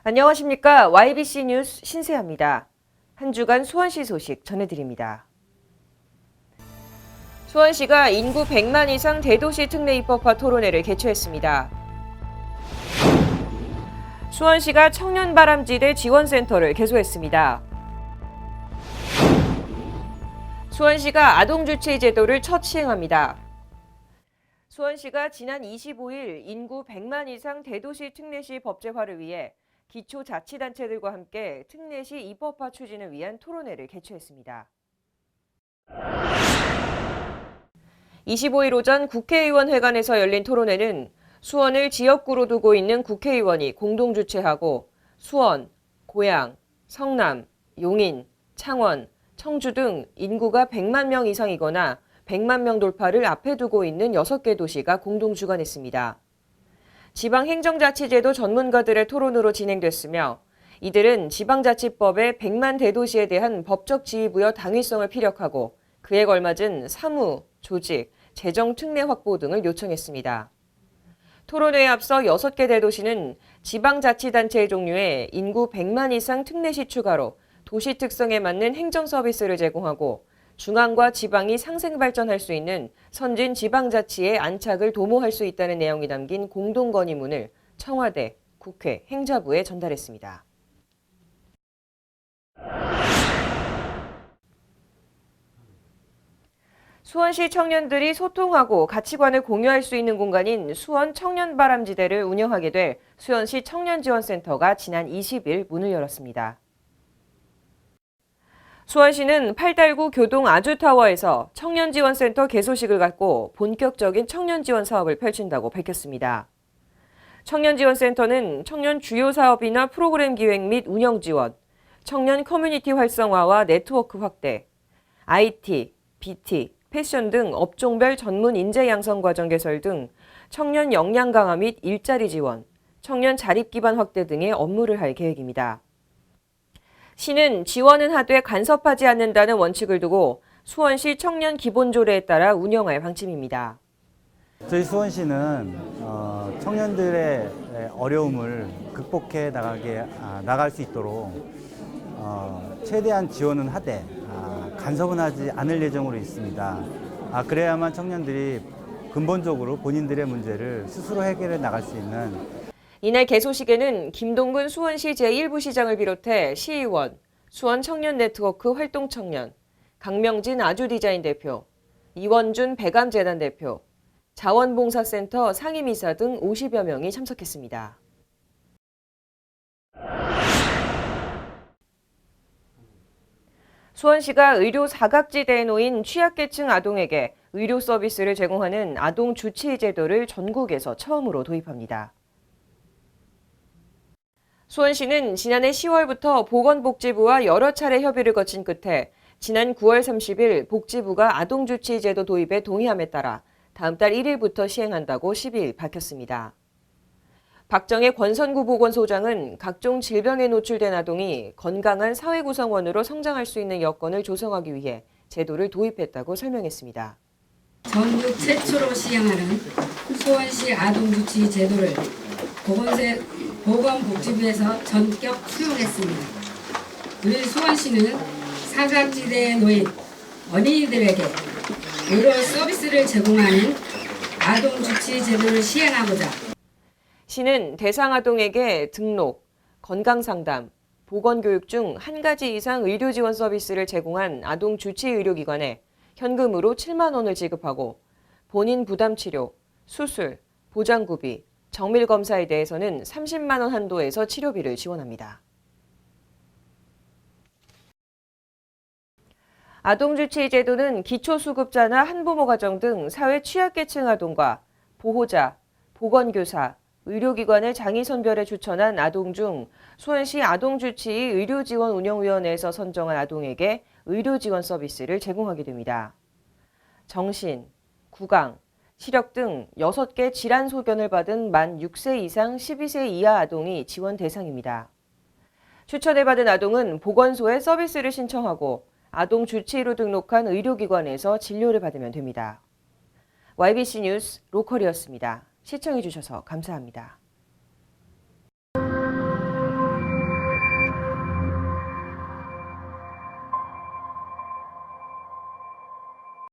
안녕하십니까. YBC 뉴스 신세아입니다. 한 주간 수원시 소식 전해드립니다. 수원시가 인구 100만 이상 대도시 특례 입법화 토론회를 개최했습니다. 수원시가 청년바람지대 지원센터를 개소했습니다. 수원시가 아동주치의 제도를 첫 시행합니다. 수원시가 지난 25일 인구 100만 이상 대도시 특례시 법제화를 위해 기초자치단체들과 함께 특례시 입법화 추진을 위한 토론회를 개최했습니다. 25일 오전 국회의원회관에서 열린 토론회는 수원을 지역구로 두고 있는 국회의원이 공동 주최하고 수원, 고양, 성남, 용인, 창원, 청주 등 인구가 100만 명 이상이거나 100만 명 돌파를 앞에 두고 있는 6개 도시가 공동 주관했습니다. 지방행정자치제도 전문가들의 토론으로 진행됐으며 이들은 지방자치법의 100만 대도시에 대한 법적 지위부여 당위성을 피력하고 그에 걸맞은 사무, 조직, 재정 특례 확보 등을 요청했습니다. 토론회에 앞서 6개 대도시는 지방자치단체의 종류에 인구 100만 이상 특례시 추가로 도시 특성에 맞는 행정 서비스를 제공하고 중앙과 지방이 상생 발전할 수 있는 선진 지방자치의 안착을 도모할 수 있다는 내용이 담긴 공동 건의문을 청와대, 국회, 행자부에 전달했습니다. 수원시 청년들이 소통하고 가치관을 공유할 수 있는 공간인 수원 청년바람지대를 운영하게 될 수원시 청년지원센터가 지난 20일 문을 열었습니다. 수원시는 팔달구 교동 아주타워에서 청년지원센터 개소식을 갖고 본격적인 청년지원 사업을 펼친다고 밝혔습니다. 청년지원센터는 청년 주요 사업이나 프로그램 기획 및 운영 지원, 청년 커뮤니티 활성화와 네트워크 확대, IT, BT, 패션 등 업종별 전문 인재 양성 과정 개설 등 청년 역량 강화 및 일자리 지원, 청년 자립 기반 확대 등의 업무를 할 계획입니다. 시는 지원은 하되 간섭하지 않는다는 원칙을 두고 수원시 청년 기본조례에 따라 운영할 방침입니다. 저희 수원시는 청년들의 어려움을 극복해 나갈 수 있도록 최대한 지원은 하되 간섭은 하지 않을 예정으로 있습니다. 그래야만 청년들이 근본적으로 본인들의 문제를 스스로 해결해 나갈 수 있는 이날 개소식에는 김동근 수원시 제1부시장을 비롯해 시의원, 수원 청년 네트워크 활동청년, 강명진 아주디자인 대표, 이원준 배감재단 대표, 자원봉사센터 상임이사 등 50여 명이 참석했습니다. 수원시가 의료 사각지대에 놓인 취약계층 아동에게 의료 서비스를 제공하는 아동주치의 제도를 전국에서 처음으로 도입합니다. 수원시는 지난해 10월부터 보건복지부와 여러 차례 협의를 거친 끝에 지난 9월 30일 복지부가 아동주치의 제도 도입에 동의함에 따라 다음 달 1일부터 시행한다고 12일 밝혔습니다. 박정혜 권선구 보건소장은 각종 질병에 노출된 아동이 건강한 사회 구성원으로 성장할 수 있는 여건을 조성하기 위해 제도를 도입했다고 설명했습니다. 전국 최초로 시행하는 수원시 아동주치의 제도를 보건복지부에서 전격 수용했습니다. 우리 수원시는 사각지대에 놓인 어린이들에게 의료 서비스를 제공하는 아동주치의 제도를 시행하고자 시는 대상 아동에게 등록, 건강상담, 보건교육 중 한 가지 이상 의료 지원 서비스를 제공한 아동주치의 의료기관에 현금으로 7만 원을 지급하고 본인 부담치료, 수술, 보장구비, 정밀검사에 대해서는 30만 원 한도에서 치료비를 지원합니다. 아동주치의 제도는 기초수급자나 한부모 가정 등 사회 취약계층 아동과 보호자, 보건교사, 의료기관의 장의선별에 추천한 아동 중 수원시 아동주치의 의료지원운영위원회에서 선정한 아동에게 의료지원 서비스를 제공하게 됩니다. 정신, 구강, 시력 등 6개 질환 소견을 받은 만 6세 이상 12세 이하 아동이 지원 대상입니다. 추천을 받은 아동은 보건소에 서비스를 신청하고 아동주치의로 등록한 의료기관에서 진료를 받으면 됩니다. YBC 뉴스 로컬이었습니다. 시청해주셔서 감사합니다.